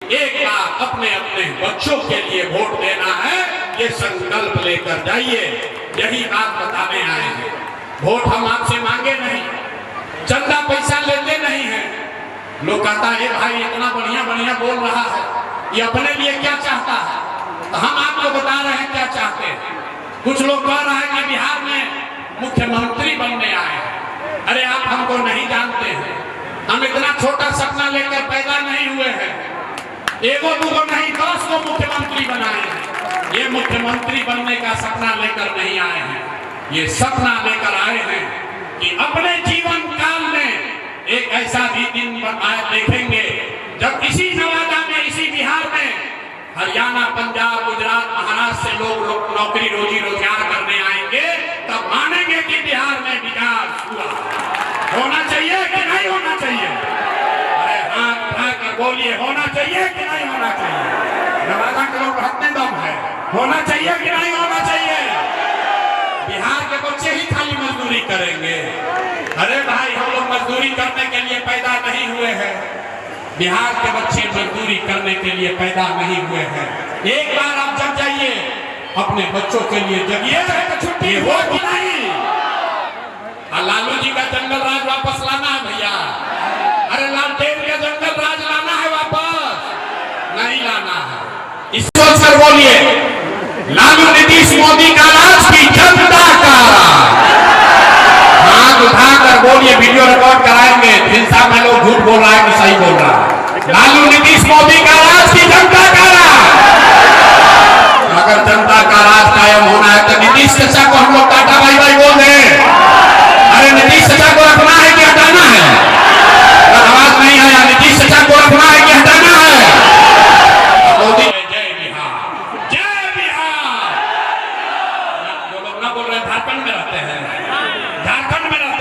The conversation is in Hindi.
एक बार अपने अपने बच्चों के लिए वोट देना है, ये संकल्प लेकर जाइए। यही बात बताने आए हैं। वोट हम आपसे मांगे नहीं, चंदा पैसा लेते नहीं है। लोग कहता है भाई इतना बढ़िया बढ़िया बोल रहा है, ये अपने लिए क्या चाहता है? तो हम आपको बता रहे हैं क्या चाहते हैं। कुछ लोग कह रहे हैं कि बिहार में मुख्यमंत्री बनने आए हैं। अरे आप हमको नहीं जानते हैं, हम इतना छोटा सपना लेकर पैदा नहीं हुए हैं। एगो दूगो नहीं 10 को मुख्यमंत्री बनाए हैं। ये मुख्यमंत्री बनने का सपना लेकर नहीं आए हैं, ये सपना लेकर आए हैं कि अपने जीवन काल में एक ऐसा भी दिन देखेंगे जब इसी नवादा में, इसी बिहार में, हरियाणा, पंजाब, गुजरात, महाराष्ट्र से लोग नौकरी रोजी रोजगार करने आएंगे, तब मानेंगे कि बिहार में विकास हुआ। होना चाहिए कि नहीं होना चाहिए? अरे हाथ उठाकर बोलिए, होना चाहिए कि नहीं होना चाहिए? नवादा के लोग हटने दम है, होना चाहिए कि नहीं होना चाहिए? बिहार के बच्चे ही खाली मजदूरी करेंगे? अरे भाई हम लोग मजदूरी करने के लिए पैदा नहीं हुए हैं। बिहार के बच्चे मजदूरी करने के लिए पैदा नहीं हुए हैं। एक बार आप जग जाइए, अपने बच्चों के लिए जगिए। छुट्टी हो कि नहीं? लालू जी का जंगल राज वापस लाना है भैया। अरे लालटेन का जंगल राज लाना है वापस, नहीं लाना है। इस सोच कर बोलिए, लालू नीतीश मोदी का राज की जनता का राज। हाथ उठाकर बोलिए, वीडियो रिकॉर्ड कराएंगे। हिंसा में लोग झूठ बोल रहा है कि सही बोल रहा है। लालू नीतीश मोदी का राज की जनता का राज। अगर जनता का राज कायम होना है तो नीतीश चाचा को हम लोग टाटा बाई बाई बोल दें। अरे नीतीश चाचा को रखना है कि हटाना है? आवाज नहीं आया। नीतीश चाचा को रखना है कि हटाना है? मोदी जय बिहार, जय बिहार। जो लोग ना बोल रहे झारखंड में रहते हैं, झारखंड में रहते हैं।